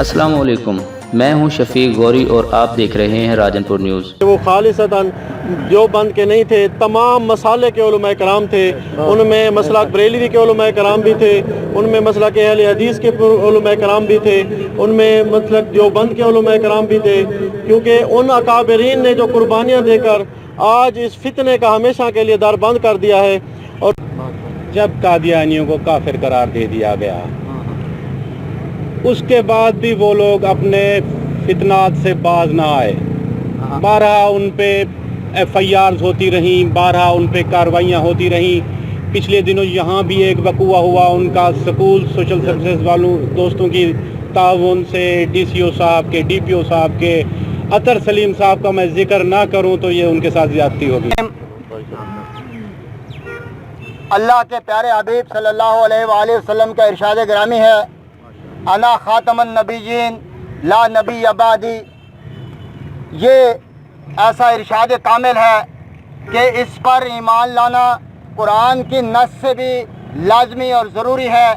अस्सलाम वालेकुम, मैं हूं शफीक गौरी और आप देख रहे हैं राजनपुर न्यूज़। वो खालिसतन जो बंद के नहीं थे, तमाम मसाले के उलमा कराम थे, उनमें मसलक बरेलवी के उलमा कराम भी थे, उनमें मसलक अहले हदीस के उलमा कराम भी थे, उनमें मसलक जो बंद के उलमा कराम भी थे, क्योंकि उन अकाबरीन ने जो कुर्बानियाँ देकर आज इस फितने का हमेशा के लिए दर बंद कर दिया है। और जब कादियानियों को काफिर करार दे दिया गया, उसके बाद भी वो लोग अपने फितनात से बाज ना आए। 12 उन पे FIRs होती रहीं, 12 उन पे कार्रवाइयाँ होती रहीं। पिछले दिनों यहाँ भी एक वकूआ हुआ, उनका स्कूल सोशल सर्विसेज वालों दोस्तों की ताउन से DCO साहब के, DPO साहब के, अतर सलीम साहब का मैं जिक्र ना करूँ तो ये उनके साथ ज़्यादती होगी। अल्लाह के प्यारे हबीब सल्लल्लाहु अलैहि वसल्लम का इरशाद गिरामी है, अना खातमन नबीयीन ला नबी अबादी। ये ऐसा इरशाद कामिल है कि इस पर ईमान लाना कुरान की नस से भी लाजमी और ज़रूरी है।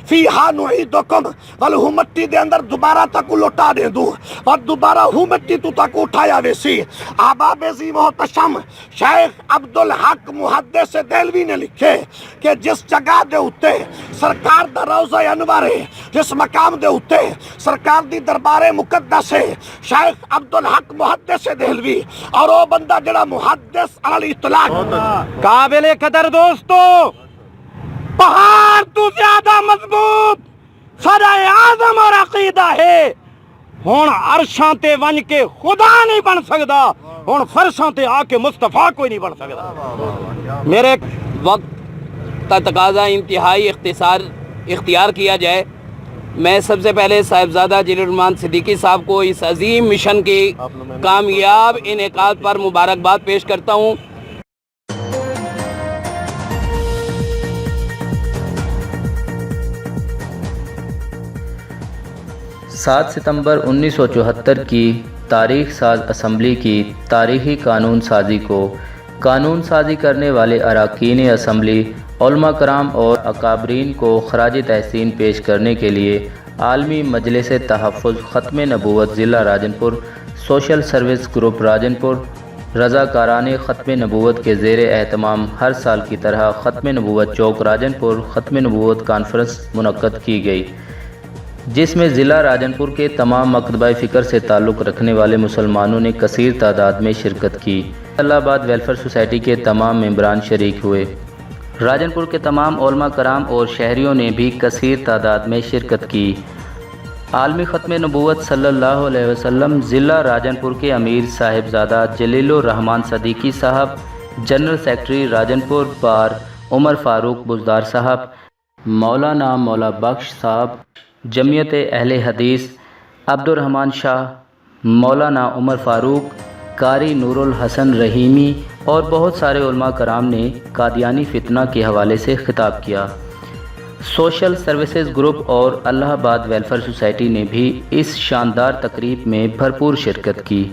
फीहा नुईदुकुम वल हूँ मिट्टी दे अंदर दोबारा तक लौटा दे दूँ और दोबारा हूँ मिट्टी तू तक उठाया वेसी। आबाब जी मोहतशम शेख अब्दुल हक मुहद्दिस देहलवी ने लिखे कि जिस जगह दे उत्ते सरकार दा रोज़ा अनवर है, जिस मकाम दे उत्ते सरकार दी दरबारे मुकद्दस है, शेख अब्दुल हक मुहद्दिस देहलवी और वो बंदा जड़ा मुहद्दिस अल इतलाक काबिल कदर दोस्तों, पहाड़ तू ज्यादा मजबूत सराय आज़म और अकीदा है। हुण अरशां ते वन के खुदा नहीं बन सकदा, हुण फरशां ते आके मुस्तफा कोई नहीं बन सकदा। मेरे वक्त का तकाजा इंतहाई इख्तियार किया जाए। मैं सबसे पहले साहिबजादा जलीलुर्रहमान सिद्दीकी साहब को इस अजीम मिशन के कामयाब इनेकाद पर मुबारकबाद पेश करता हूँ। 7 सितंबर 1974 की तारीख साज असम्बली की तारीखी कानून साजी को कानून साजी करने वाले अरकान असम्बली, उलमा कराम और अकाबरीन को खराज तहसीन पेश करने के लिए आलमी मजलिस तहफ़्फ़ुज़ ख़त्म नबूवत ज़िला Rajanpur, social service group Rajanpur, रज़ाकारान ख़त्म नबूवत के ज़ेर एहतमाम हर साल की तरह ख़त्म नबूवत चौक राजनपुर ख़त्म नबूवत कॉन्फ्रेंस मुनक्कद की गई, जिसमें ज़िला राजनपुर के तमाम मकतबा फ़िक्र से ताल्लुक़ रखने वाले मुसलमानों ने कसीर तादाद में शिरकत की। अल्लाहबाद वेलफेयर सोसाइटी के तमाम मेंबरान शरीक हुए। राजनपुर के तमाम उलमा कराम और शहरियों ने भी कसीर तादाद में शिरकत की। आलमी ख़त्म नबूवत सल्लल्लाहु अलैहि वसल्लम ज़िला राजनपुर के अमीर साहिबजादा जलीलुर्रहमान सिद्दीकी साहब, जनरल सेक्रेटरी राजनपुर बार उमर फ़ारूक बुज़दार साहब, मौलाना मौला बख्श साहब, जमीयत अहले हदीस अब्दुर्रहमान शाह, मौलाना उमर फ़ारूक, कारी नूरुल हसन रहीमी और बहुत सारे उलमा कराम ने कादियानी फितना के हवाले से खिताब किया। सोशल सर्विसेज ग्रुप और अल्लाहबाद वेलफेयर सोसाइटी ने भी इस शानदार तकरीब में भरपूर शिरकत की।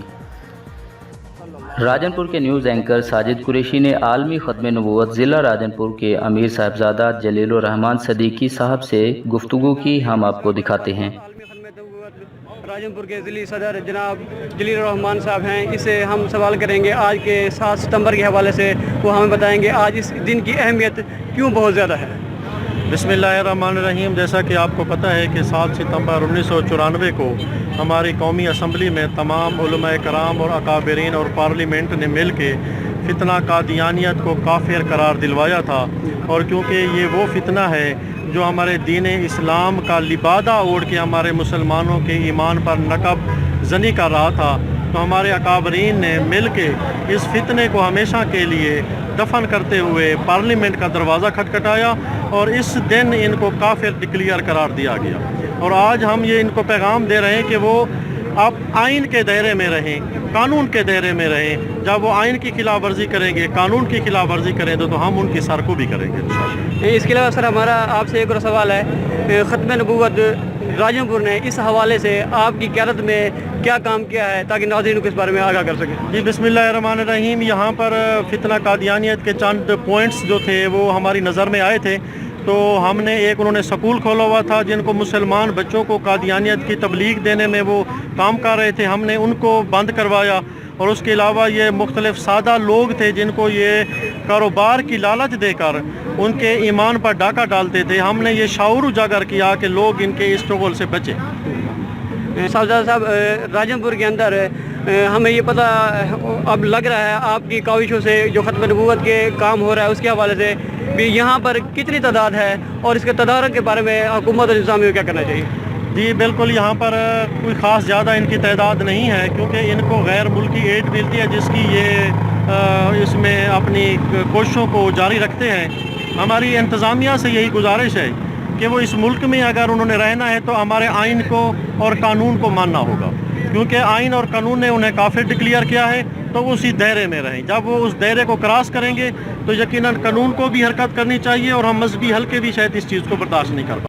राजनपुर के न्यूज़ एंकर साजिद कुरैशी ने आलमी ख़त्म नबूवत ज़िला राजनपुर के अमीर साहिबजादा जलीलुर्रहमान सिद्दीकी साहब से गुफ्तगू की, हम आपको दिखाते हैं। राजनपुर के ज़िली सदर जनाब जलीलुर्रहमान साहब हैं, इससे हम सवाल करेंगे आज के 7 सितंबर के हवाले से। वो हमें बताएंगे आज इस दिन की अहमियत क्यों बहुत ज़्यादा है। बिस्मिल्लाहिर्रहमानिर्रहीम। जैसा कि आपको पता है कि 7 सितंबर 1994 को हमारी कौमी असम्बली में तमाम उलमा कराम और अकाबरीन और पार्लियामेंट ने मिल के फितना कादियानियत को काफिर करार दिलवाया था। और क्योंकि ये वो फितना है जो हमारे दीन इस्लाम का लिबादा ओढ़ के हमारे मुसलमानों के ईमान पर नकब जनी कर रहा था, तो हमारे अकाबरीन ने मिल के इस फितने को हमेशा के लिए दफन करते हुए पार्लियामेंट का दरवाज़ा खटखटाया और इस दिन इनको काफिर डिक्लेयर करार दिया गया। और आज हम ये इनको पैगाम दे रहे हैं कि वो अब आइन के दायरे में रहें, कानून के दायरे में रहें। जब वो आइन की खिलाफ वर्जी करेंगे, कानून की खिलाफ वर्जी करेंगे तो हम उनकी सर को भी करेंगे। इसके अलावा सर हमारा आपसे एक और सवाल है, ख़त्म नबूवत राजनपुर ने इस हवाले से आपकी क़यादत में क्या काम किया है ताकि नाज़रीन को इस बारे में आगाह कर सकें? जी बिस्मिल्लाहिर्रहमानिर्रहीम। यहाँ पर फितना कादियानियत के चंद पॉइंट्स जो थे वो हमारी नज़र में आए थे। तो हमने एक उन्होंने स्कूल खोला हुआ था जिनको मुसलमान बच्चों को कादियानियत की तबलीग देने में वो काम कर रहे थे, हमने उनको बंद करवाया। और उसके अलावा ये मुख्तलिफ सादा लोग थे जिनको ये कारोबार की लालच देकर उनके ईमान पर डाका डालते थे, हमने ये शऊर उजागर किया कि लोग इनके इस चुगल से बचें। साहब राजनपुर के अंदर हमें ये पता अब लग रहा है आपकी काविशों से जो ख़त्म नबूवत के काम हो रहा है उसके हवाले से भी यहाँ पर कितनी तादाद है और इसके तदारक के बारे में हुकूमत और इंतज़ामिया को क्या करना चाहिए? जी बिल्कुल, यहाँ पर कोई ख़ास ज़्यादा इनकी तादाद नहीं है क्योंकि इनको गैर मुल्की एड मिलती है जिसकी ये इसमें अपनी कोशिशों को जारी रखते हैं। हमारी इंतज़ामिया से यही गुजारिश है कि वो इस मुल्क में अगर उन्होंने रहना है तो हमारे आइन को और कानून को मानना होगा, क्योंकि आइन और कानून ने उन्हें काफिर डिक्लेयर किया है, तो वो उसी दायरे में रहें। जब वो उस दायरे को क्रॉस करेंगे तो यकीनन कानून को भी हरकत करनी चाहिए और हम मजहबी हल्के भी शायद इस चीज़ को बर्दाश्त नहीं कर पाएंगे।